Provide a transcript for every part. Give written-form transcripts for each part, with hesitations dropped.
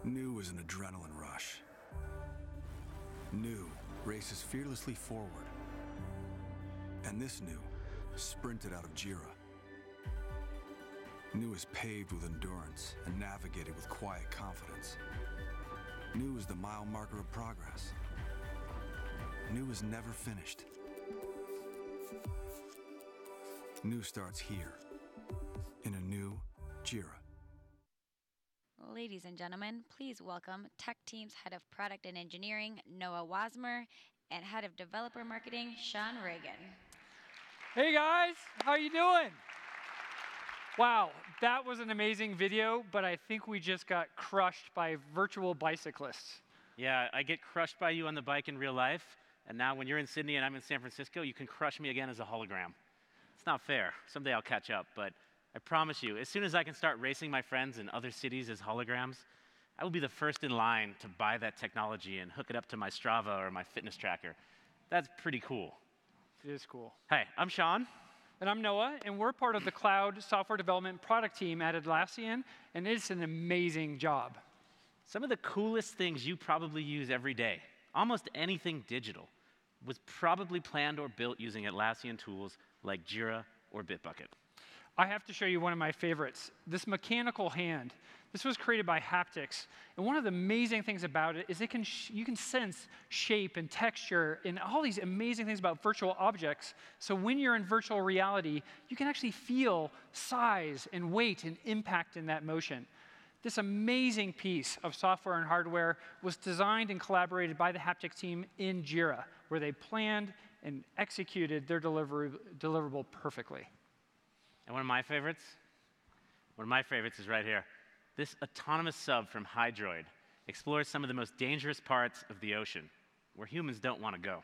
New is an adrenaline rush. New races fearlessly forward. And this new sprinted out of Jira. New is paved with endurance and navigated with quiet confidence. New is the mile marker of progress. New is never finished. New starts here, in a new Jira. Ladies and gentlemen, please welcome Tech Team's Head of Product and Engineering, Noah Wasmer, and Head of Developer Marketing, Sean Reagan. Hey guys, how you doing? Wow, that was an amazing video, but I think we just got crushed by virtual bicyclists. Yeah, I get crushed by you on the bike in real life, and now when you're in Sydney and I'm in San Francisco, you can crush me again as a hologram. It's not fair. Someday I'll catch up, but I promise you, as soon as I can start racing my friends in other cities as holograms, I will be the first in line to buy that technology and hook it up to my Strava or my fitness tracker. That's pretty cool. It is cool. Hey, I'm Sean. And I'm Noah, and we're part of the cloud software development product team at Atlassian, and it's an amazing job. Some of the coolest things you probably use every day, almost anything digital, was probably planned or built using Atlassian tools like Jira or Bitbucket. I have to show you one of my favorites, this mechanical hand. This was created by haptics, and one of the amazing things about it is you can sense shape and texture and all these amazing things about virtual objects. So when you're in virtual reality, you can actually feel size and weight and impact in that motion. This amazing piece of software and hardware was designed and collaborated by the haptics team in Jira, where they planned and executed their deliverable perfectly. And one of my favorites is right here. This autonomous sub from Hydroid explores some of the most dangerous parts of the ocean, where humans don't want to go.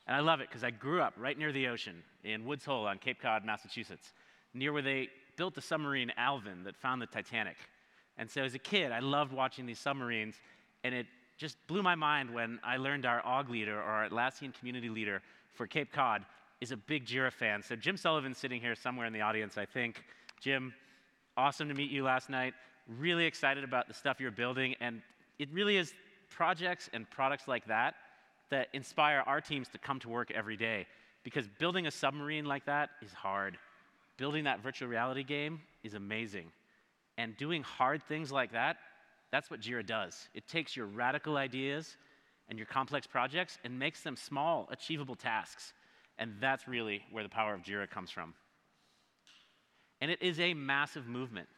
And I love it because I grew up right near the ocean in Woods Hole on Cape Cod, Massachusetts, near where they built the submarine Alvin that found the Titanic. And so as a kid, I loved watching these submarines, and it just blew my mind when I learned our AUG leader, or our Atlassian community leader for Cape Cod, is a big Jira fan. So Jim Sullivan's sitting here somewhere in the audience, I think. Jim, awesome to meet you last night. Really excited about the stuff you're building, and it really is projects and products like that that inspire our teams to come to work every day, because building a submarine like that is hard. Building that virtual reality game is amazing. And doing hard things like that, that's what Jira does. It takes your radical ideas and your complex projects and makes them small, achievable tasks. And that's really where the power of Jira comes from. And it is a massive movement.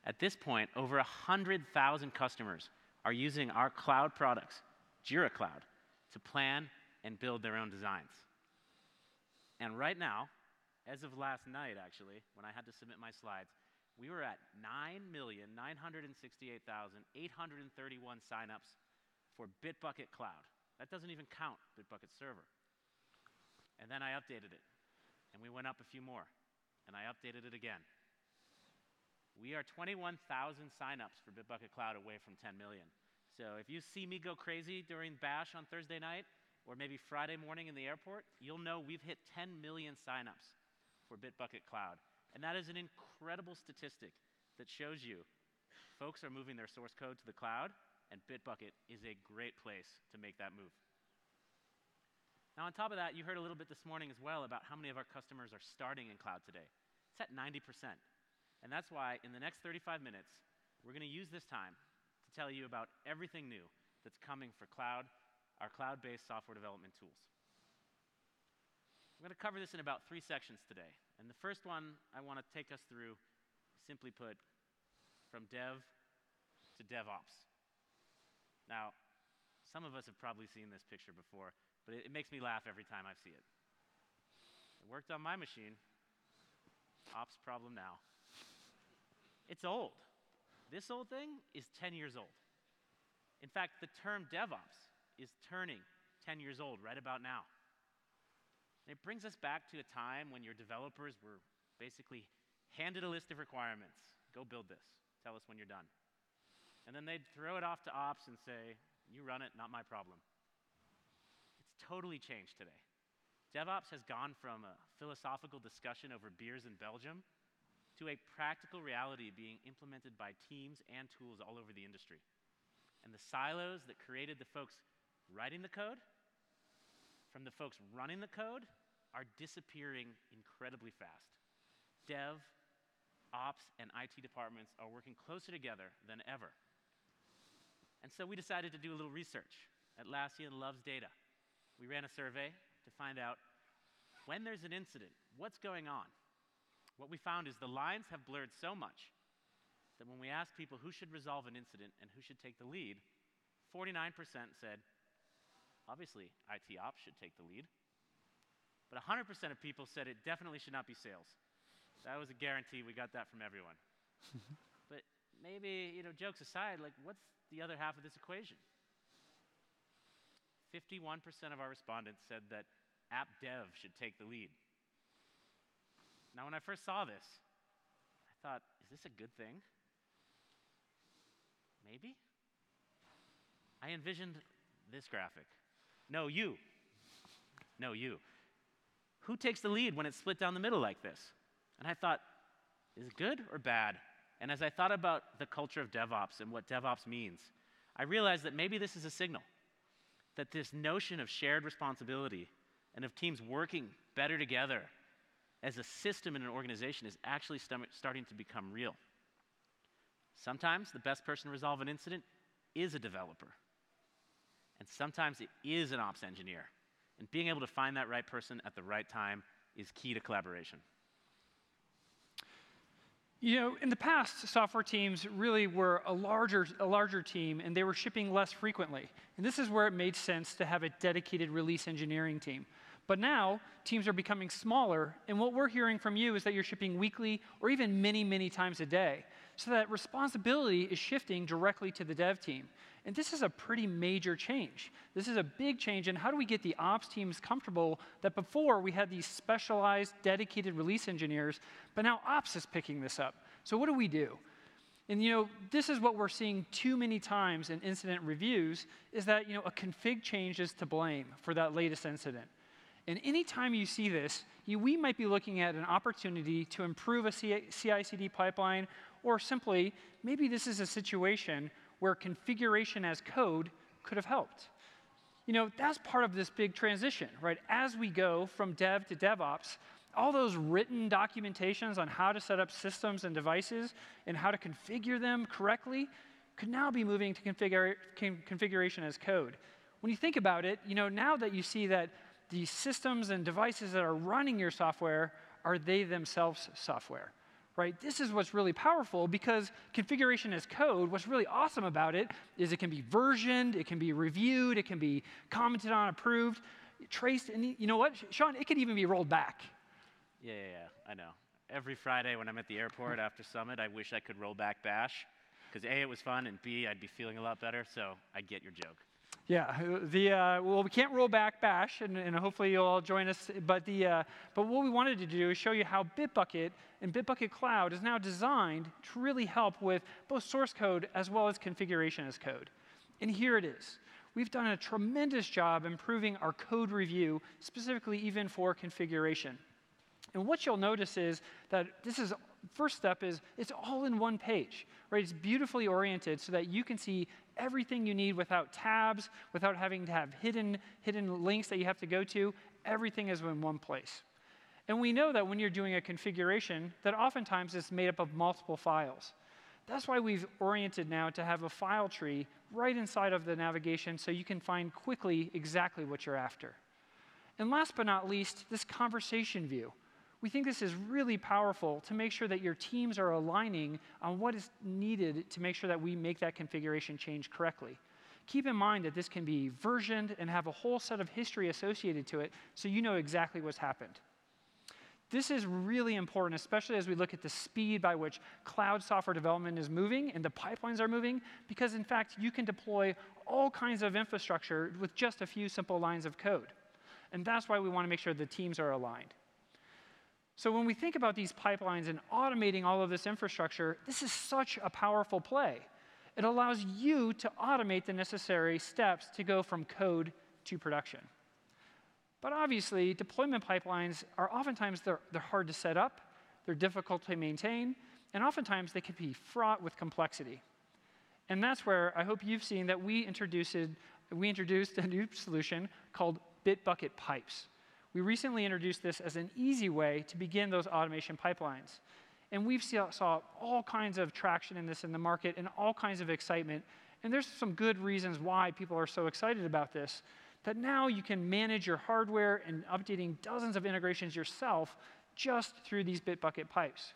At this point, over 100,000 customers are using our cloud products, Jira Cloud, to plan and build their own designs. And right now, as of last night, actually, when I had to submit my slides, we were at 9,968,831 signups for Bitbucket Cloud. That doesn't even count Bitbucket Server. And then I updated it, and we went up a few more, and I updated it again. We are 21,000 signups for Bitbucket Cloud away from 10 million. So if you see me go crazy during Bash on Thursday night, or maybe Friday morning in the airport, you'll know we've hit 10 million signups for Bitbucket Cloud. And that is an incredible statistic that shows you folks are moving their source code to the cloud, and Bitbucket is a great place to make that move. Now, on top of that, you heard a little bit this morning as well about how many of our customers are starting in cloud today. It's at 90%. And that's why in the next 35 minutes, we're going to use this time to tell you about everything new that's coming for cloud, our cloud-based software development tools. I'm going to cover this in about 3 sections today. And the first one I want to take us through, simply put, from dev to DevOps. Now, some of us have probably seen this picture before, but it makes me laugh every time I see it. It worked on my machine. Ops problem now. It's old. This old thing is 10 years old. In fact, the term DevOps is turning 10 years old right about now. And it brings us back to a time when your developers were basically handed a list of requirements. Go build this. Tell us when you're done. And then they'd throw it off to ops and say, you run it, not my problem. It's totally changed today. DevOps has gone from a philosophical discussion over beers in Belgium to a practical reality being implemented by teams and tools all over the industry. And the silos that created the folks writing the code from the folks running the code are disappearing incredibly fast. Dev, ops, and IT departments are working closer together than ever. And so we decided to do a little research. Atlassian loves data. We ran a survey to find out when there's an incident, what's going on? What we found is the lines have blurred so much that when we asked people who should resolve an incident and who should take the lead, 49% said, obviously, IT ops should take the lead. But 100% of people said it definitely should not be sales. That was a guarantee. We got that from everyone. But maybe, jokes aside, like, what's the other half of this equation? 51% of our respondents said that app dev should take the lead. Now, when I first saw this, I thought, is this a good thing? Maybe? I envisioned this graphic. No, you. No, you. Who takes the lead when it's split down the middle like this? And I thought, is it good or bad? And as I thought about the culture of DevOps and what DevOps means, I realized that maybe this is a signal that this notion of shared responsibility and of teams working better together as a system in an organization is actually starting to become real. Sometimes the best person to resolve an incident is a developer. And sometimes it is an ops engineer. And being able to find that right person at the right time is key to collaboration. In the past, software teams really were a larger team, and they were shipping less frequently. And this is where it made sense to have a dedicated release engineering team. But now, teams are becoming smaller, and what we're hearing from you is that you're shipping weekly or even many, many times a day. So that responsibility is shifting directly to the dev team. And this is a pretty major change. This is a big change in how do we get the ops teams comfortable that before we had these specialized, dedicated release engineers, but now ops is picking this up. So what do we do? And this is what we're seeing too many times in incident reviews, is that a config change is to blame for that latest incident. And anytime you see this, we might be looking at an opportunity to improve a CI/CD pipeline, or simply, maybe this is a situation where configuration as code could have helped. That's part of this big transition, right? As we go from dev to DevOps, all those written documentations on how to set up systems and devices and how to configure them correctly could now be moving to configuration as code. When you think about it, now that you see that the systems and devices that are running your software are they themselves software, right? This is what's really powerful, because configuration as code, what's really awesome about it is it can be versioned, it can be reviewed, it can be commented on, approved, traced, and you know what, Sean, it could even be rolled back. Yeah, I know. Every Friday when I'm at the airport after Summit, I wish I could roll back Bash, because A, it was fun, and B, I'd be feeling a lot better, so I get your joke. Yeah, well, we can't roll back Bash, and hopefully you'll all join us. But what we wanted to do is show you how Bitbucket and Bitbucket Cloud is now designed to really help with both source code as well as configuration as code. And here it is. We've done a tremendous job improving our code review, specifically even for configuration. And what you'll notice is that first step is it's all in one page, right? It's beautifully oriented so that you can see everything you need without tabs, without having to have hidden links that you have to go to. Everything is in one place. And we know that when you're doing a configuration, that oftentimes it's made up of multiple files. That's why we've oriented now to have a file tree right inside of the navigation so you can find quickly exactly what you're after. And last but not least, this conversation view. We think this is really powerful to make sure that your teams are aligning on what is needed to make sure that we make that configuration change correctly. Keep in mind that this can be versioned and have a whole set of history associated to it, so you know exactly what's happened. This is really important, especially as we look at the speed by which cloud software development is moving and the pipelines are moving, because in fact, you can deploy all kinds of infrastructure with just a few simple lines of code. And that's why we want to make sure the teams are aligned. So when we think about these pipelines and automating all of this infrastructure, this is such a powerful play. It allows you to automate the necessary steps to go from code to production. But obviously, deployment pipelines are oftentimes they're hard to set up, they're difficult to maintain, and oftentimes they can be fraught with complexity. And that's where I hope you've seen that we introduced a new solution called Bitbucket Pipes. We recently introduced this as an easy way to begin those automation pipelines. And we've saw all kinds of traction in this in the market and all kinds of excitement. And there's some good reasons why people are so excited about this, that now you can manage your hardware and updating dozens of integrations yourself just through these Bitbucket pipes.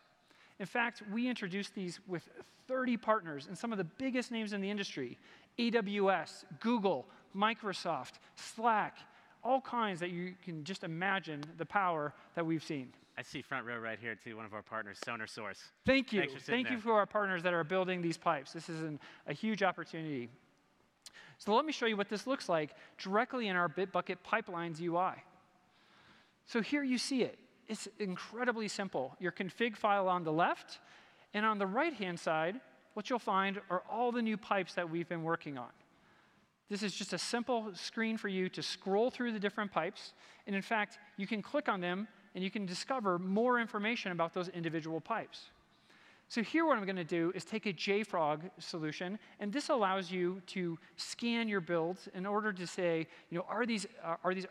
In fact, we introduced these with 30 partners and some of the biggest names in the industry: AWS, Google, Microsoft, Slack, all kinds that you can just imagine the power that we've seen. I see front row right here, too, one of our partners, SonarSource. Thank you. Thanks for sitting Thank you there. for our partners that are building these pipes. This is a huge opportunity. So let me show you what this looks like directly in our Bitbucket Pipelines UI. So here you see it. It's incredibly simple. Your config file on the left, and on the right-hand side, what you'll find are all the new pipes that we've been working on. This is just a simple screen for you to scroll through the different pipes, and in fact, you can click on them, and you can discover more information about those individual pipes. So here what I'm going to do is take a JFrog solution, and this allows you to scan your builds in order to say, are these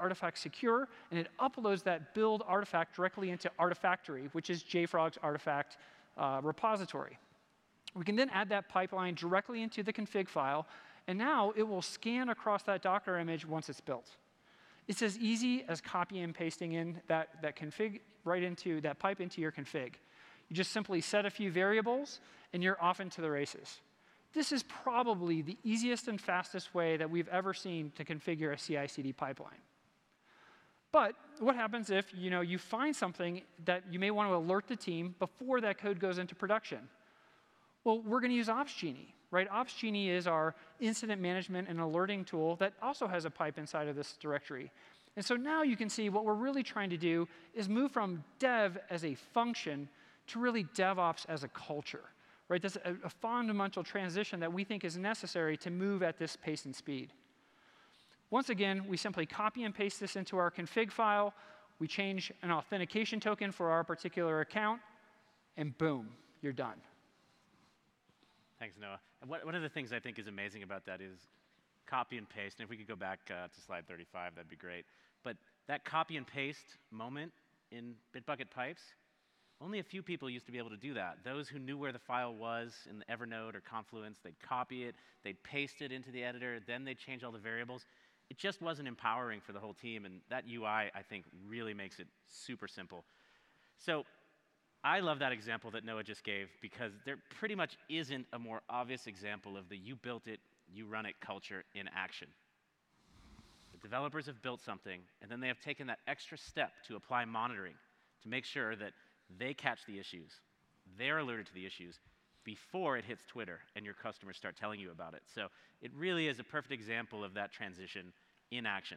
artifacts secure? And it uploads that build artifact directly into Artifactory, which is JFrog's artifact repository. We can then add that pipeline directly into the config file, and now it will scan across that Docker image once it's built. It's as easy as copy and pasting in that config right into that pipe into your config. You just simply set a few variables, and you're off into the races. This is probably the easiest and fastest way that we've ever seen to configure a CI/CD pipeline. But what happens if you find something that you may want to alert the team before that code goes into production? Well, we're going to use OpsGenie, right? OpsGenie is our incident management and alerting tool that also has a pipe inside of this directory. And so now you can see what we're really trying to do is move from dev as a function to really DevOps as a culture, right? That's a fundamental transition that we think is necessary to move at this pace and speed. Once again, we simply copy and paste this into our config file. We change an authentication token for our particular account, and boom, you're done. Thanks, Noah. And one of the things I think is amazing about that is copy and paste. And if we could go back to slide 35, that'd be great. But that copy and paste moment in Bitbucket Pipes, only a few people used to be able to do that. Those who knew where the file was in the Evernote or Confluence, they'd copy it, they'd paste it into the editor, then they'd change all the variables. It just wasn't empowering for the whole team, and that UI, I think, really makes it super simple. So I love that example that Noah just gave, because there pretty much isn't a more obvious example of the you built it, you run it culture in action. The developers have built something, and then they have taken that extra step to apply monitoring to make sure that they catch the issues, they're alerted to the issues before it hits Twitter and your customers start telling you about it. So it really is a perfect example of that transition in action.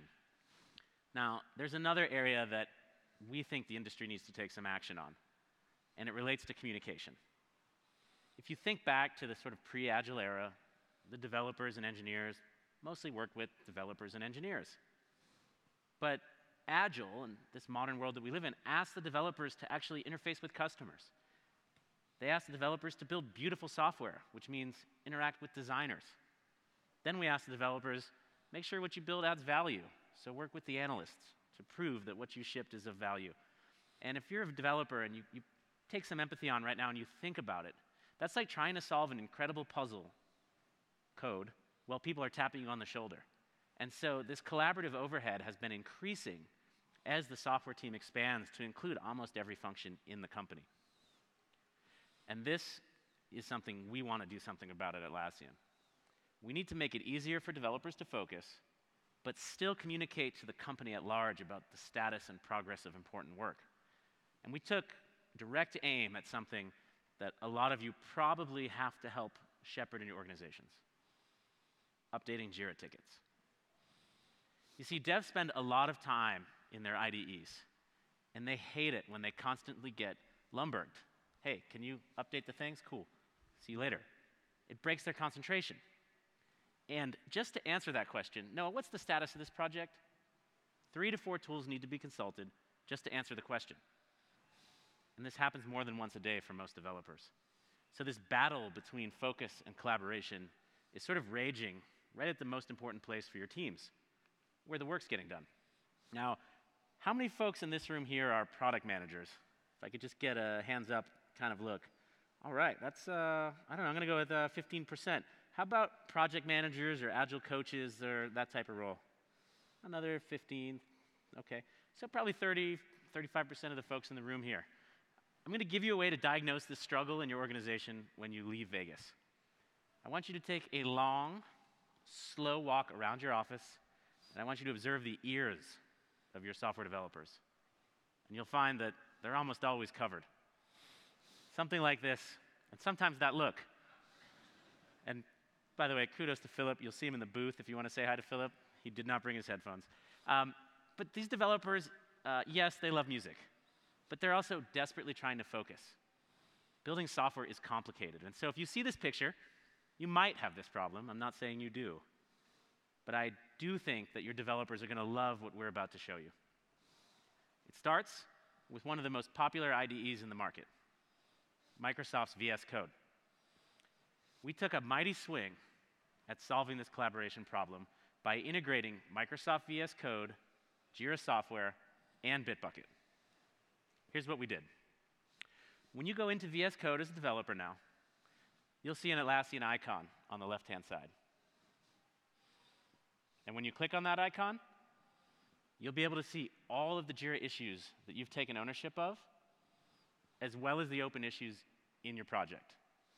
Now, there's another area that we think the industry needs to take some action on, and it relates to communication. If you think back to the sort of pre-Agile era, the developers and engineers mostly worked with developers and engineers. But Agile, and this modern world that we live in, asks the developers to actually interface with customers. They ask the developers to build beautiful software, which means interact with designers. Then we ask the developers, make sure what you build adds value. So work with the analysts to prove that what you shipped is of value. And if you're a developer and you take some empathy on right now and you think about it, that's like trying to solve an incredible puzzle code while people are tapping you on the shoulder. And so this collaborative overhead has been increasing as the software team expands to include almost every function in the company. And this is something we want to do something about at Atlassian. We need to make it easier for developers to focus, but still communicate to the company at large about the status and progress of important work. And we took direct aim at something that a lot of you probably have to help shepherd in your organizations: updating Jira tickets. You see, devs spend a lot of time in their IDEs, and they hate it when they constantly get lumberged. Hey, can you update the things? Cool. See you later. It breaks their concentration. And just to answer that question, Noah, what's the status of this project? 3 to 4 tools need to be consulted just to answer the question. And this happens more than once a day for most developers. So this battle between focus and collaboration is sort of raging right at the most important place for your teams, where the work's getting done. Now, how many folks in this room here are product managers? If I could just get a hands up kind of look. All right, that's, I don't know, I'm going to go with 15%. How about project managers or agile coaches or that type of role? Another 15, okay. So probably 30, 35% of the folks in the room here. I'm going to give you a way to diagnose this struggle in your organization when you leave Vegas. I want you to take a long, slow walk around your office, and I want you to observe the ears of your software developers. And you'll find that they're almost always covered. Something like this, and sometimes that look. And by the way, kudos to Philip. You'll see him in the booth if you want to say hi to Philip. He did not bring his headphones. But these developers, yes, they love music, but they're also desperately trying to focus. Building software is complicated, and so if you see this picture, you might have this problem. I'm not saying you do. But I do think that your developers are going to love what we're about to show you. It starts with one of the most popular IDEs in the market, Microsoft's VS Code. We took a mighty swing at solving this collaboration problem by integrating Microsoft VS Code, Jira software, and Bitbucket. Here's what we did. When you go into VS Code as a developer now, you'll see an Atlassian icon on the left-hand side. And when you click on that icon, you'll be able to see all of the Jira issues that you've taken ownership of, as well as the open issues in your project,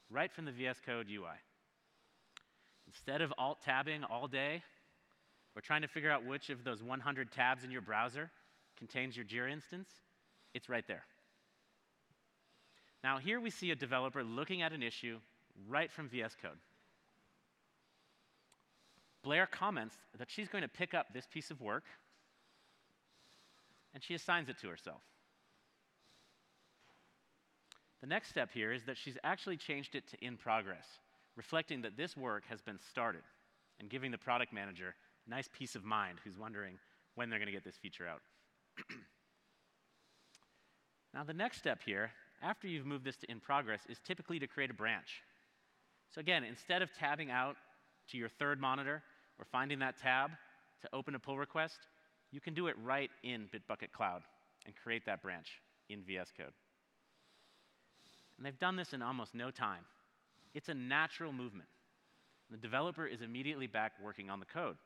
right from the VS Code UI. Instead of alt-tabbing all day, or trying to figure out which of those 100 tabs in your browser contains your Jira instance, it's right there. Now here we see a developer looking at an issue right from VS Code. Blair comments that she's going to pick up this piece of work, and she assigns it to herself. The next step here is that she's actually changed it to in progress, reflecting that this work has been started and giving the product manager a nice peace of mind who's wondering when they're going to get this feature out. Now the next step here, after you've moved this to in progress, is typically to create a branch. So again, instead of tabbing out to your third monitor or finding that tab to open a pull request, you can do it right in Bitbucket Cloud and create that branch in VS Code. And they've done this in almost no time. It's a natural movement. The developer is immediately back working on the code.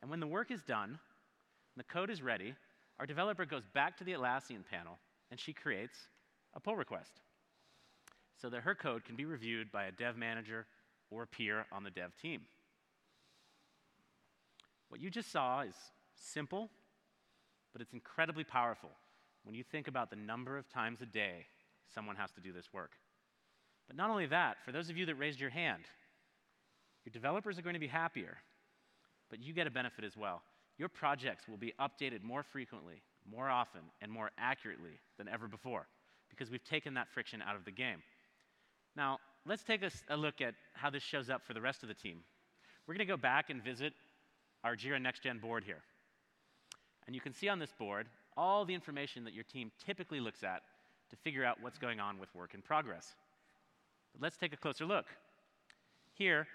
And when the work is done, and the code is ready, our developer goes back to the Atlassian panel and she creates a pull request so that her code can be reviewed by a dev manager or a peer on the dev team. What you just saw is simple, but it's incredibly powerful when you think about the number of times a day someone has to do this work. But not only that, for those of you that raised your hand, your developers are going to be happier, but you get a benefit as well. Your projects will be updated more frequently, more often, and more accurately than ever before, because we've taken that friction out of the game. Now, let's take a look at how this shows up for the rest of the team. We're going to go back and visit our Jira Next Gen board here. And you can see on this board all the information that your team typically looks at to figure out what's going on with work in progress. But let's take a closer look. Here,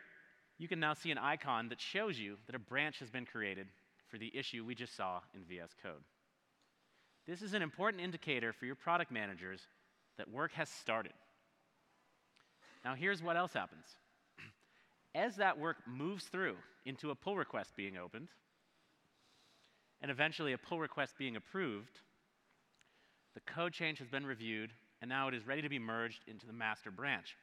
you can now see an icon that shows you that a branch has been created for the issue we just saw in VS Code. This is an important indicator for your product managers that work has started. Now here's what else happens. As that work moves through into a pull request being opened, and eventually a pull request being approved, the code change has been reviewed, and now it is ready to be merged into the master branch.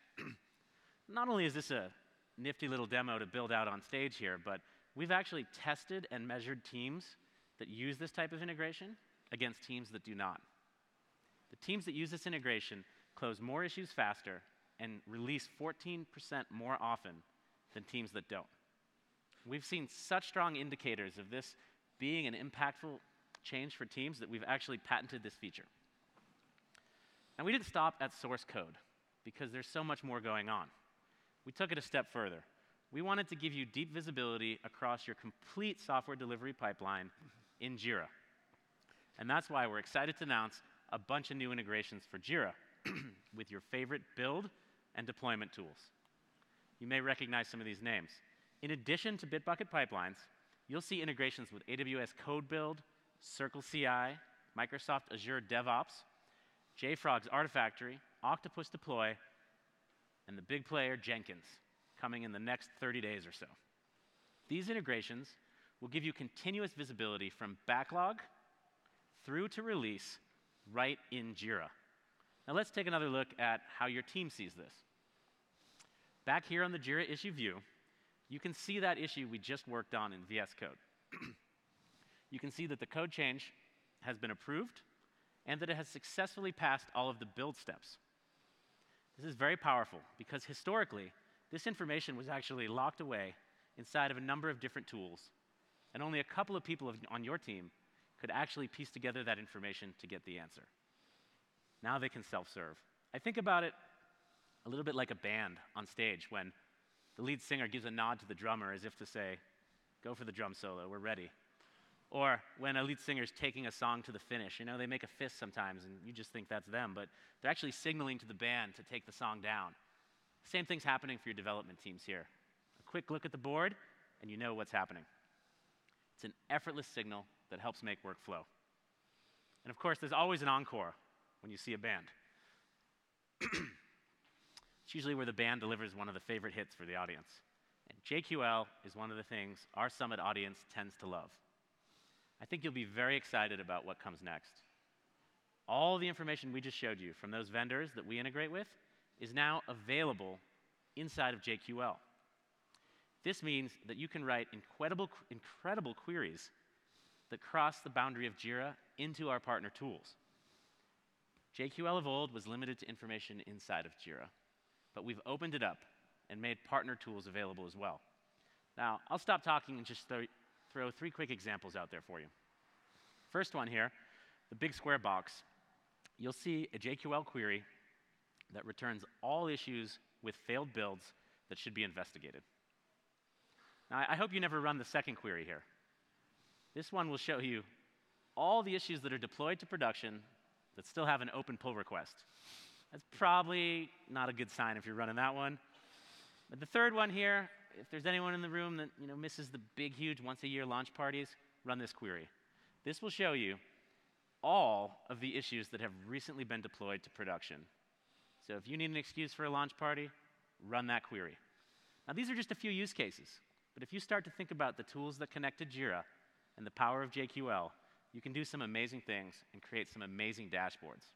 Not only is this a nifty little demo to build out on stage here, but we've actually tested and measured teams that use this type of integration against teams that do not. The teams that use this integration close more issues faster and release 14% more often than teams that don't. We've seen such strong indicators of this being an impactful change for teams that we've actually patented this feature. And we didn't stop at source code because there's so much more going on. We took it a step further. We wanted to give you deep visibility across your complete software delivery pipeline in Jira. And that's why we're excited to announce a bunch of new integrations for Jira with your favorite build and deployment tools. You may recognize some of these names. In addition to Bitbucket pipelines, you'll see integrations with AWS Code Build, Circle CI, Microsoft Azure DevOps, JFrog's Artifactory, Octopus Deploy, and the big player Jenkins, coming in the next 30 days or so. These integrations will give you continuous visibility from backlog through to release right in Jira. Now let's take another look at how your team sees this. Back here on the Jira issue view, you can see that issue we just worked on in VS Code. You can see that the code change has been approved and that it has successfully passed all of the build steps. This is very powerful because historically, this information was actually locked away inside of a number of different tools, and only a couple of people on your team could actually piece together that information to get the answer. Now they can self-serve. I think about it a little bit like a band on stage when the lead singer gives a nod to the drummer as if to say, go for the drum solo, we're ready. Or when a lead singer is taking a song to the finish, you know, they make a fist sometimes and you just think that's them, but they're actually signaling to the band to take the song down. Same thing's happening for your development teams here. A quick look at the board and you know what's happening. It's an effortless signal that helps make work flow. And of course, there's always an encore when you see a band. It's usually where the band delivers one of the favorite hits for the audience. And JQL is one of the things our Summit audience tends to love. I think you'll be very excited about what comes next. All the information we just showed you from those vendors that we integrate with is now available inside of JQL. This means that you can write incredible queries that cross the boundary of Jira into our partner tools. JQL of old was limited to information inside of Jira, but we've opened it up and made partner tools available as well. Now, I'll stop talking and just throw 3 quick examples out there for you. First one here, the big square box. You'll see a JQL query that returns all issues with failed builds that should be investigated. Now, I hope you never run the second query here. This one will show you all the issues that are deployed to production that still have an open pull request. That's probably not a good sign if you're running that one. But the third one here, if there's anyone in the room that misses the big, huge once-a-year launch parties, run this query. This will show you all of the issues that have recently been deployed to production. So if you need an excuse for a launch party, run that query. Now, these are just a few use cases, but if you start to think about the tools that connect to Jira and the power of JQL, you can do some amazing things and create some amazing dashboards.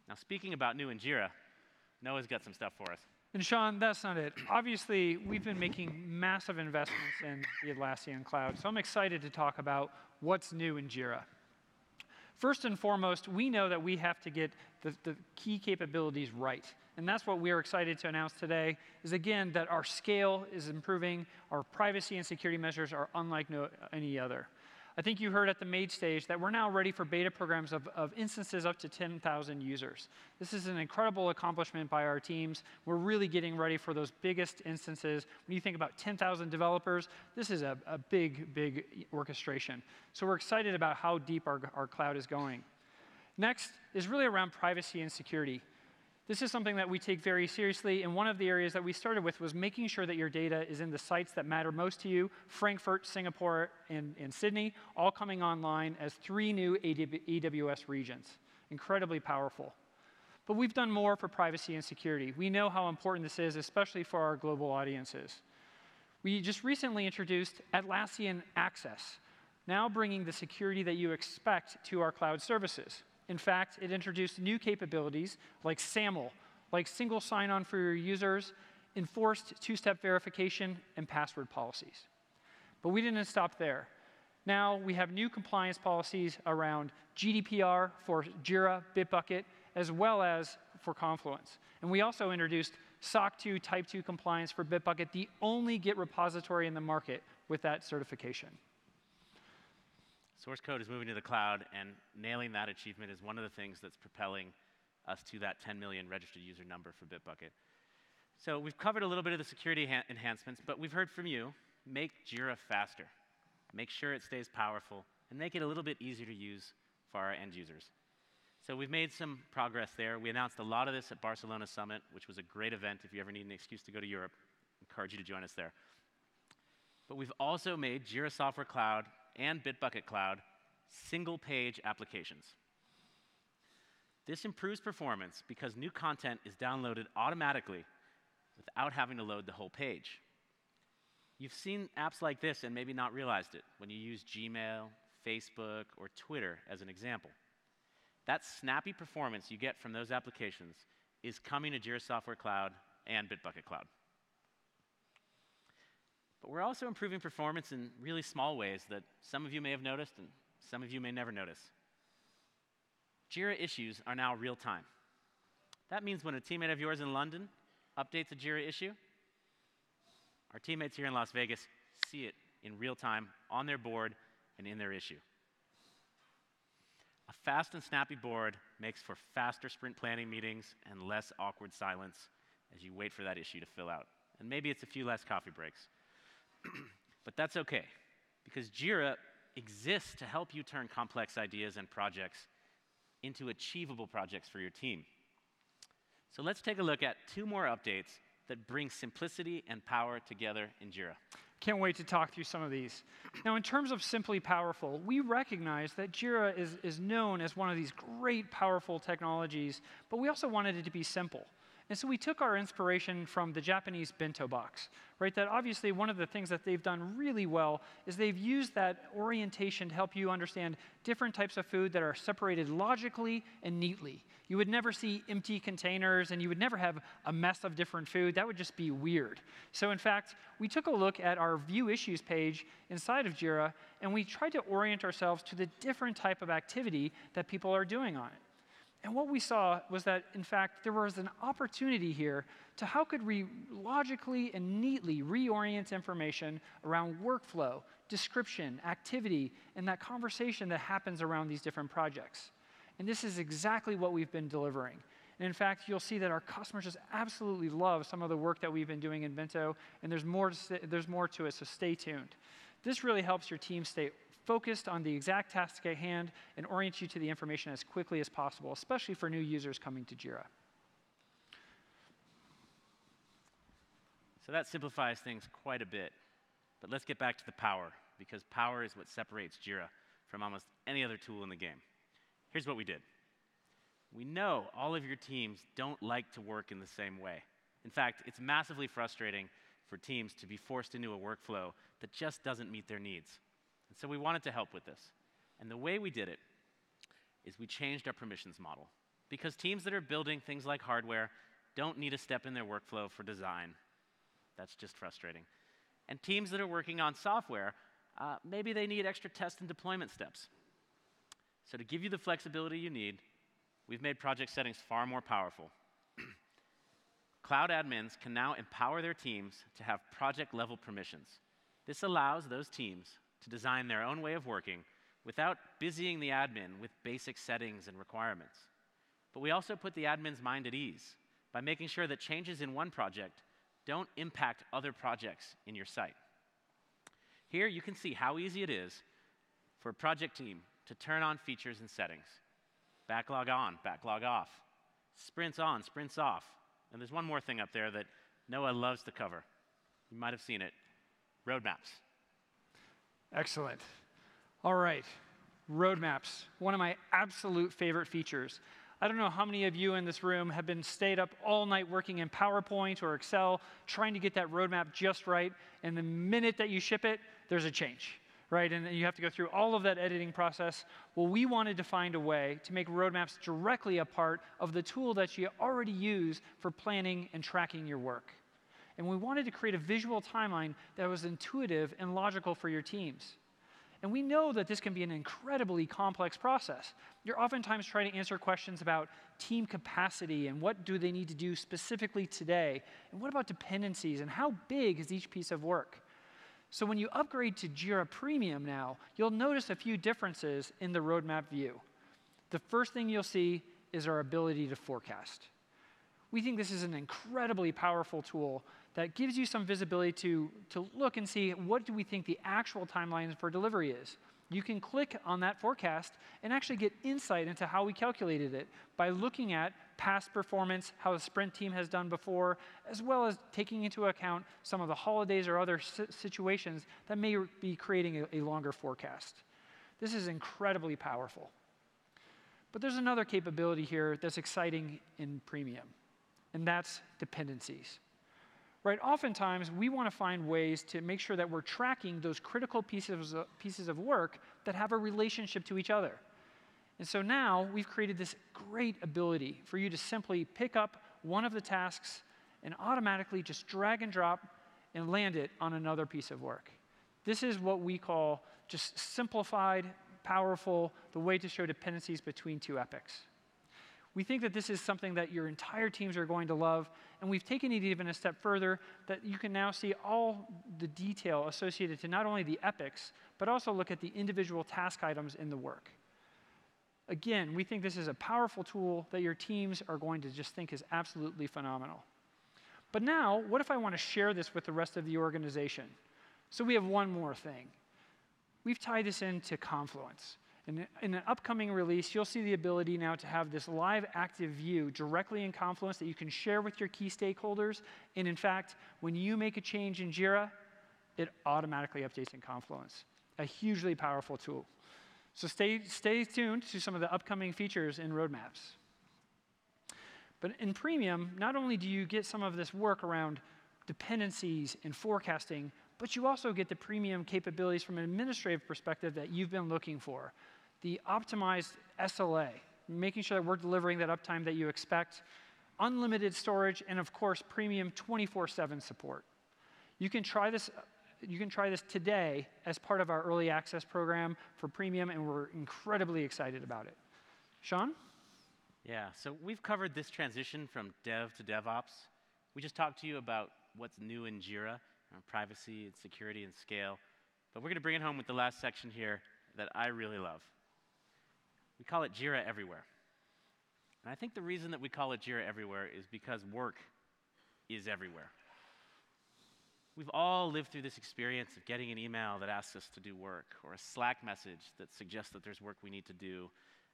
Now, speaking about new in Jira, Noah's got some stuff for us. And Sean, that's not it. Obviously, we've been making massive investments in the Atlassian cloud, so I'm excited to talk about what's new in Jira. First and foremost, we know that we have to get the key capabilities right. And that's what we are excited to announce today, is again, that our scale is improving, our privacy and security measures are unlike any other. I think you heard at the main stage that we're now ready for beta programs of instances up to 10,000 users. This is an incredible accomplishment by our teams. We're really getting ready for those biggest instances. When you think about 10,000 developers, this is a big, big orchestration. So we're excited about how deep our cloud is going. Next is really around privacy and security. This is something that we take very seriously, and one of the areas that we started with was making sure that your data is in the sites that matter most to you: Frankfurt, Singapore, and Sydney, all coming online as 3 new AWS regions. Incredibly powerful. But we've done more for privacy and security. We know how important this is, especially for our global audiences. We just recently introduced Atlassian Access, now bringing the security that you expect to our cloud services. In fact, it introduced new capabilities like SAML, like single sign-on for your users, enforced 2-step verification, and password policies. But we didn't stop there. Now we have new compliance policies around GDPR for Jira, Bitbucket, as well as for Confluence. And we also introduced SOC 2 Type 2 compliance for Bitbucket, the only Git repository in the market with that certification. Source code is moving to the cloud, and nailing that achievement is one of the things that's propelling us to that 10 million registered user number for Bitbucket. So we've covered a little bit of the security enhancements, but we've heard from you. Make Jira faster. Make sure it stays powerful, and make it a little bit easier to use for our end users. So we've made some progress there. We announced a lot of this at Barcelona Summit, which was a great event. If you ever need an excuse to go to Europe, I encourage you to join us there. But we've also made Jira Software Cloud and Bitbucket Cloud single-page applications. This improves performance because new content is downloaded automatically without having to load the whole page. You've seen apps like this and maybe not realized it when you use Gmail, Facebook, or Twitter as an example. That snappy performance you get from those applications is coming to Jira Software Cloud and Bitbucket Cloud. But we're also improving performance in really small ways that some of you may have noticed and some of you may never notice. Jira issues are now real time. That means when a teammate of yours in London updates a Jira issue, our teammates here in Las Vegas see it in real time on their board and in their issue. A fast and snappy board makes for faster sprint planning meetings and less awkward silence as you wait for that issue to fill out. And maybe it's a few less coffee breaks. But that's okay, because Jira exists to help you turn complex ideas and projects into achievable projects for your team. So let's take a look at 2 more updates that bring simplicity and power together in Jira. Can't wait to talk through some of these. Now, in terms of simply powerful, we recognize that Jira is known as one of these great, powerful technologies, but we also wanted it to be simple. And so we took our inspiration from the Japanese bento box, right? That obviously one of the things that they've done really well is they've used that orientation to help you understand different types of food that are separated logically and neatly. You would never see empty containers, and you would never have a mess of different food. That would just be weird. So in fact, we took a look at our View Issues page inside of Jira, and we tried to orient ourselves to the different type of activity that people are doing on it. And what we saw was that, in fact, there was an opportunity here to how could we logically and neatly reorient information around workflow, description, activity, and that conversation that happens around these different projects. And this is exactly what we've been delivering. And in fact, you'll see that our customers just absolutely love some of the work that we've been doing in Bento, and there's more to it, so stay tuned. This really helps your team stay focused on the exact task at hand and orient you to the information as quickly as possible, especially for new users coming to Jira. So that simplifies things quite a bit. But let's get back to the power, because power is what separates Jira from almost any other tool in the game. Here's what we did. We know all of your teams don't like to work in the same way. In fact, it's massively frustrating for teams to be forced into a workflow that just doesn't meet their needs. And so we wanted to help with this. And the way we did it is we changed our permissions model. Because teams that are building things like hardware don't need a step in their workflow for design. That's just frustrating. And teams that are working on software, maybe they need extra test and deployment steps. So to give you the flexibility you need, we've made project settings far more powerful. Cloud admins can now empower their teams to have project-level permissions. This allows those teams to design their own way of working without busying the admin with basic settings and requirements. But we also put the admin's mind at ease by making sure that changes in one project don't impact other projects in your site. Here you can see how easy it is for a project team to turn on features and settings. Backlog on, backlog off. Sprints on, sprints off. And there's one more thing up there that Noah loves to cover. You might have seen it. Roadmaps. Excellent. All right, roadmaps, one of my absolute favorite features. I don't know how many of you in this room have been stayed up all night working in PowerPoint or Excel, trying to get that roadmap just right, and the minute that you ship it, there's a change, right? And then you have to go through all of that editing process. Well, we wanted to find a way to make roadmaps directly a part of the tool that you already use for planning and tracking your work. And we wanted to create a visual timeline that was intuitive and logical for your teams. And we know that this can be an incredibly complex process. You're oftentimes trying to answer questions about team capacity and what do they need to do specifically today, and what about dependencies and how big is each piece of work. So when you upgrade to Jira Premium now, you'll notice a few differences in the roadmap view. The first thing you'll see is our ability to forecast. We think this is an incredibly powerful tool that gives you some visibility to look and see what do we think the actual timeline for delivery is. You can click on that forecast and actually get insight into how we calculated it by looking at past performance, how the sprint team has done before, as well as taking into account some of the holidays or other situations that may be creating a longer forecast. This is incredibly powerful. But there's another capability here that's exciting in Premium, and that's dependencies. Right? Oftentimes, we want to find ways to make sure that we're tracking those critical pieces of work that have a relationship to each other. And so now we've created this great ability for you to simply pick up one of the tasks and automatically just drag and drop and land it on another piece of work. This is what we call just simplified, powerful, the way to show dependencies between two epics. We think that this is something that your entire teams are going to love, and we've taken it even a step further that you can now see all the detail associated to not only the epics, but also look at the individual task items in the work. Again, we think this is a powerful tool that your teams are going to just think is absolutely phenomenal. But now, what if I want to share this with the rest of the organization? So we have one more thing. We've tied this into Confluence. In an upcoming release, you'll see the ability now to have this live active view directly in Confluence that you can share with your key stakeholders. And in fact, when you make a change in Jira, it automatically updates in Confluence. A hugely powerful tool. So stay tuned to some of the upcoming features in roadmaps. But in Premium, not only do you get some of this work around dependencies and forecasting, but you also get the Premium capabilities from an administrative perspective that you've been looking for. The optimized SLA, making sure that we're delivering that uptime that you expect, unlimited storage, and of course, Premium 24/7 support. You can try this today as part of our early access program for Premium, and we're incredibly excited about it. Sean? Yeah, so we've covered this transition from dev to DevOps. We just talked to you about what's new in Jira, privacy and security and scale. But we're going to bring it home with the last section here that I really love. We call it Jira Everywhere. And I think the reason that we call it Jira Everywhere is because work is everywhere. We've all lived through this experience of getting an email that asks us to do work, or a Slack message that suggests that there's work we need to do,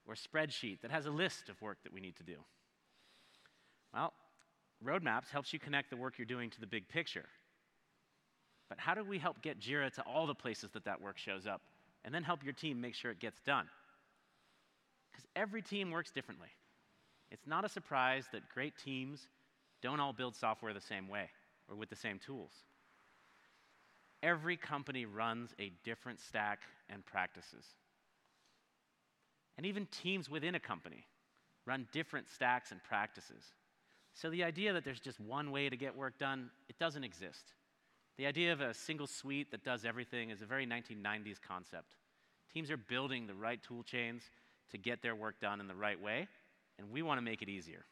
or a spreadsheet that has a list of work that we need to do. Well, Roadmaps helps you connect the work you're doing to the big picture. But how do we help get Jira to all the places that that work shows up, and then help your team make sure it gets done? Because every team works differently. It's not a surprise that great teams don't all build software the same way or with the same tools. Every company runs a different stack and practices. And even teams within a company run different stacks and practices. So the idea that there's just one way to get work done, it doesn't exist. The idea of a single suite that does everything is a very 1990s concept. Teams are building the right tool chains to get their work done in the right way, and we want to make it easier.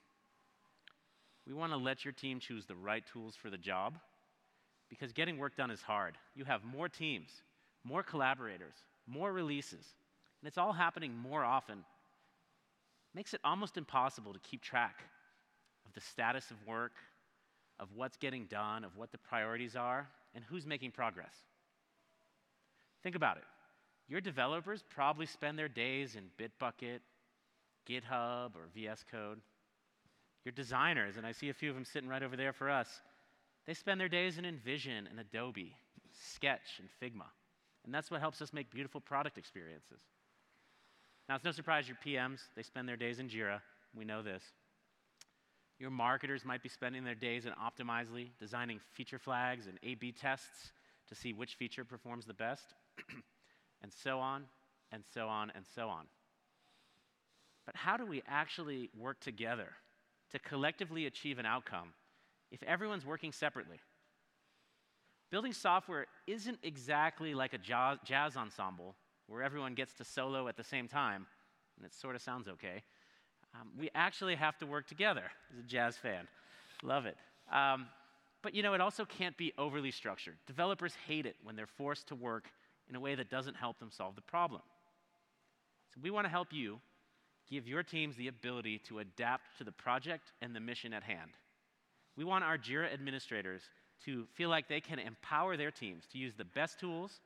We want to let your team choose the right tools for the job, because getting work done is hard. You have more teams, more collaborators, more releases, and it's all happening more often. It makes it almost impossible to keep track of the status of work, of what's getting done, of what the priorities are, and who's making progress. Think about it. Your developers probably spend their days in Bitbucket, GitHub, or VS Code. Your designers, and I see a few of them sitting right over there for us, they spend their days in InVision and Adobe, Sketch and Figma. And that's what helps us make beautiful product experiences. Now, it's no surprise your PMs, they spend their days in Jira. We know this. Your marketers might be spending their days in Optimizely, designing feature flags and A/B tests to see which feature performs the best, and so on, and so on, and so on. But how do we actually work together to collectively achieve an outcome if everyone's working separately? Building software isn't exactly like a jazz ensemble where everyone gets to solo at the same time, and it sort of sounds okay. We actually have to work together. As a jazz fan, love it. But you know, it also can't be overly structured. Developers hate it when they're forced to work in a way that doesn't help them solve the problem. So we want to help you give your teams the ability to adapt to the project and the mission at hand. We want our Jira administrators to feel like they can empower their teams to use the best tools,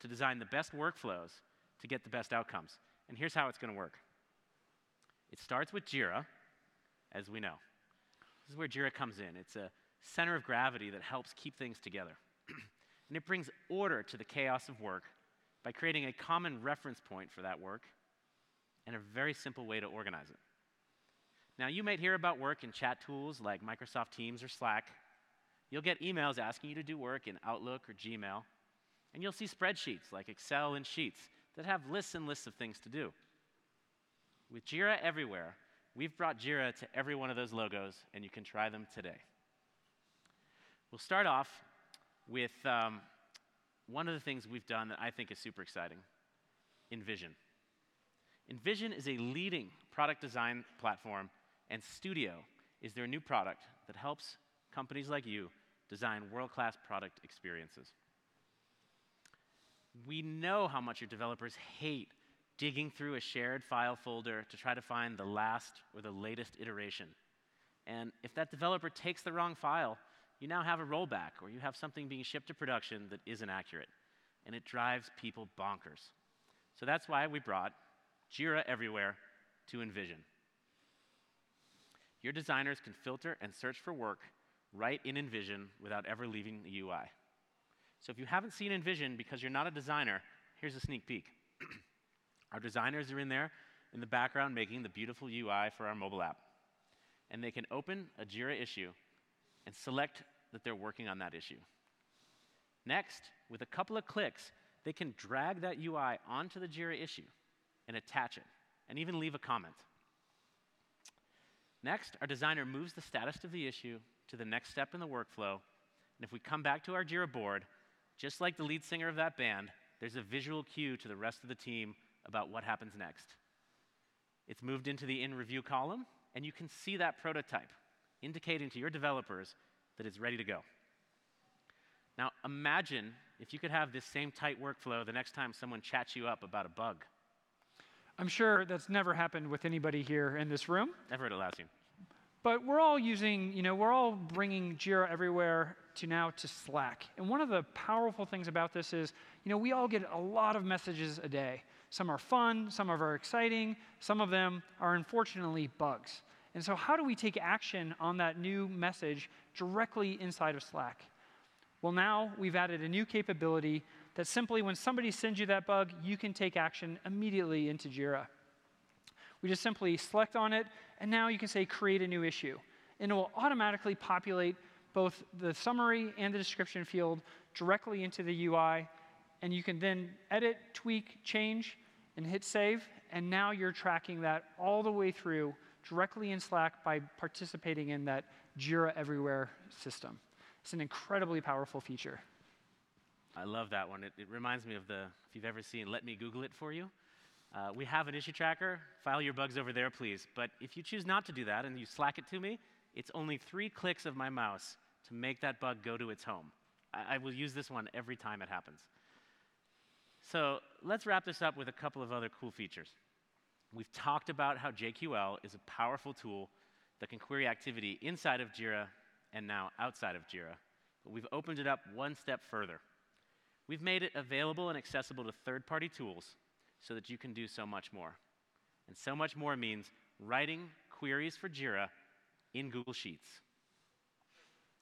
to design the best workflows, to get the best outcomes. And here's how it's going to work. It starts with Jira, as we know. This is where Jira comes in. It's a center of gravity that helps keep things together. And it brings order to the chaos of work by creating a common reference point for that work and a very simple way to organize it. Now, you might hear about work in chat tools like Microsoft Teams or Slack. You'll get emails asking you to do work in Outlook or Gmail. And you'll see spreadsheets like Excel and Sheets that have lists and lists of things to do. With Jira Everywhere, we've brought Jira to every one of those logos, and you can try them today. We'll start off with one of the things we've done that I think is super exciting, Envision. Envision is a leading product design platform, and Studio is their new product that helps companies like you design world-class product experiences. We know how much your developers hate digging through a shared file folder to try to find the last or the latest iteration. And if that developer takes the wrong file, you now have a rollback, or you have something being shipped to production that isn't accurate. And it drives people bonkers. So that's why we brought Jira Everywhere to Envision. Your designers can filter and search for work right in Envision without ever leaving the UI. So if you haven't seen Envision because you're not a designer, here's a sneak peek. Our designers are in there in the background making the beautiful UI for our mobile app. And they can open a Jira issue and select that they're working on that issue. Next, with a couple of clicks, they can drag that UI onto the Jira issue and attach it, and even leave a comment. Next, our designer moves the status of the issue to the next step in the workflow, and if we come back to our Jira board, just like the lead singer of that band, there's a visual cue to the rest of the team about what happens next. It's moved into the in review column, and you can see that prototype, indicating to your developers that it's ready to go. Now, imagine if you could have this same tight workflow the next time someone chats you up about a bug. I'm sure that's never happened with anybody here in this room. Never at Atlassian. But we're all we're all bringing Jira Everywhere to Slack. And one of the powerful things about this is, we all get a lot of messages a day. Some are fun, some are exciting, some of them are unfortunately bugs. And so how do we take action on that new message directly inside of Slack? Well, now we've added a new capability that simply when somebody sends you that bug, you can take action immediately into Jira. We just simply select on it, and now you can say create a new issue. And it will automatically populate both the summary and the description field directly into the UI, and you can then edit, tweak, change, and hit save, and now you're tracking that all the way through directly in Slack by participating in that Jira Everywhere system. It's an incredibly powerful feature. I love that one. It reminds me of if you've ever seen Let Me Google It For You. We have an issue tracker. File your bugs over there, please. But if you choose not to do that and you Slack it to me, it's only 3 clicks of my mouse to make that bug go to its home. I will use this one every time it happens. So let's wrap this up with a couple of other cool features. We've talked about how JQL is a powerful tool that can query activity inside of Jira and now outside of Jira. But we've opened it up one step further. We've made it available and accessible to third-party tools so that you can do so much more. And so much more means writing queries for Jira in Google Sheets.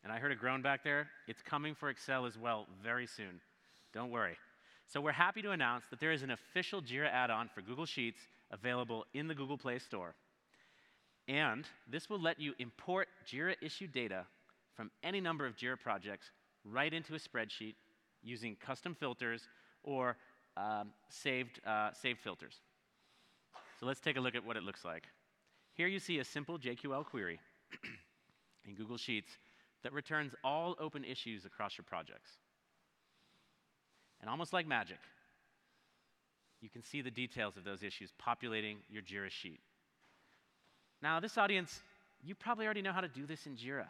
And I heard a groan back there. It's coming for Excel as well very soon. Don't worry. So we're happy to announce that there is an official Jira add-on for Google Sheets available in the Google Play Store. And this will let you import Jira issue data from any number of Jira projects right into a spreadsheet using custom filters or saved filters. So let's take a look at what it looks like. Here you see a simple JQL query in Google Sheets that returns all open issues across your projects. And almost like magic, you can see the details of those issues populating your Jira sheet. Now, this audience, you probably already know how to do this in Jira,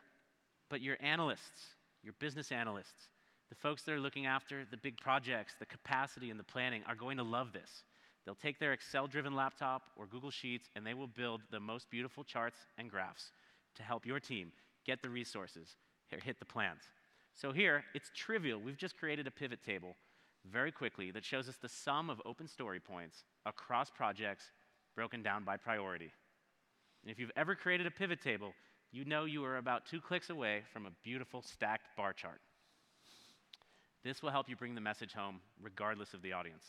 but your analysts, your business analysts, the folks that are looking after the big projects, the capacity and the planning are going to love this. They'll take their Excel-driven laptop or Google Sheets, and they will build the most beautiful charts and graphs to help your team get the resources, hit the plans. So here, it's trivial. We've just created a pivot table very quickly that shows us the sum of open story points across projects broken down by priority. And if you've ever created a pivot table, you know you are about 2 clicks away from a beautiful stacked bar chart. This will help you bring the message home regardless of the audience.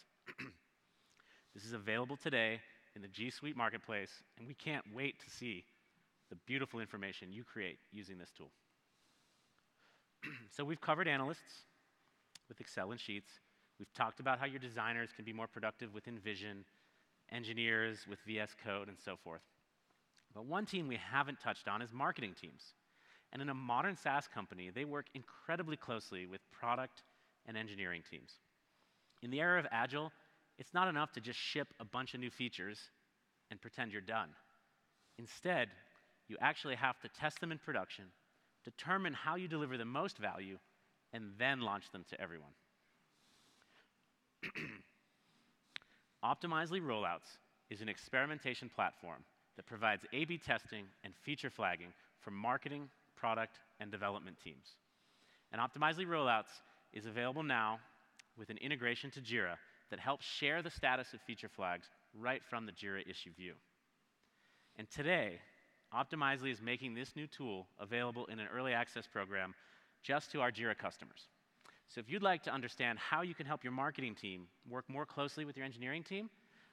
This is available today in the G Suite Marketplace, and we can't wait to see the beautiful information you create using this tool. So we've covered analysts with Excel and Sheets. We've talked about how your designers can be more productive with InVision, engineers with VS Code, and so forth. But one team we haven't touched on is marketing teams. And in a modern SaaS company, they work incredibly closely with product and engineering teams. In the era of Agile, it's not enough to just ship a bunch of new features and pretend you're done. Instead, you actually have to test them in production, determine how you deliver the most value, and then launch them to everyone. Optimizely Rollouts is an experimentation platform that provides A/B testing and feature flagging for marketing, product, and development teams. And Optimizely Rollouts is available now with an integration to Jira that helps share the status of feature flags right from the Jira issue view. And today, Optimizely is making this new tool available in an early access program just to our Jira customers. So if you'd like to understand how you can help your marketing team work more closely with your engineering team,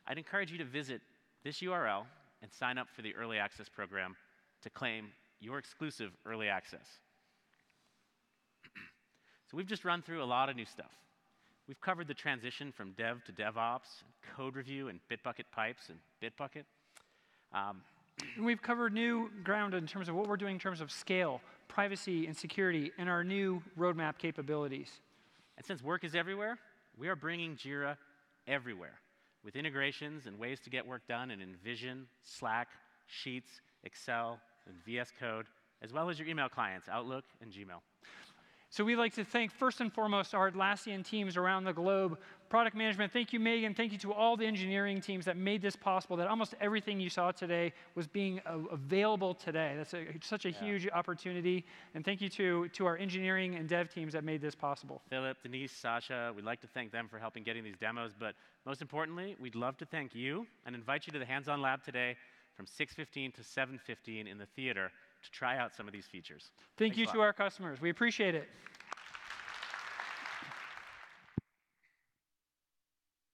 I'd encourage you to visit this URL and sign up for the early access program to claim your exclusive early access. So we've just run through a lot of new stuff. We've covered the transition from dev to DevOps, code review, and Bitbucket pipes and Bitbucket. And we've covered new ground in terms of what we're doing in terms of scale, privacy, and security, and our new roadmap capabilities. And since work is everywhere, we are bringing Jira everywhere with integrations and ways to get work done in InVision, Slack, Sheets, Excel, and VS Code, as well as your email clients, Outlook and Gmail. So we'd like to thank, first and foremost, our Atlassian teams around the globe. Product management, thank you, Megan. Thank you to all the engineering teams that made this possible, that almost everything you saw today was being available today. That's such a huge opportunity. And thank you to our engineering and dev teams that made this possible. Philip, Denise, Sasha, we'd like to thank them for helping getting these demos. But most importantly, we'd love to thank you and invite you to the hands-on lab today from 6:15 to 7:15 in the theater to try out some of these features. Thank you to our customers. We appreciate it.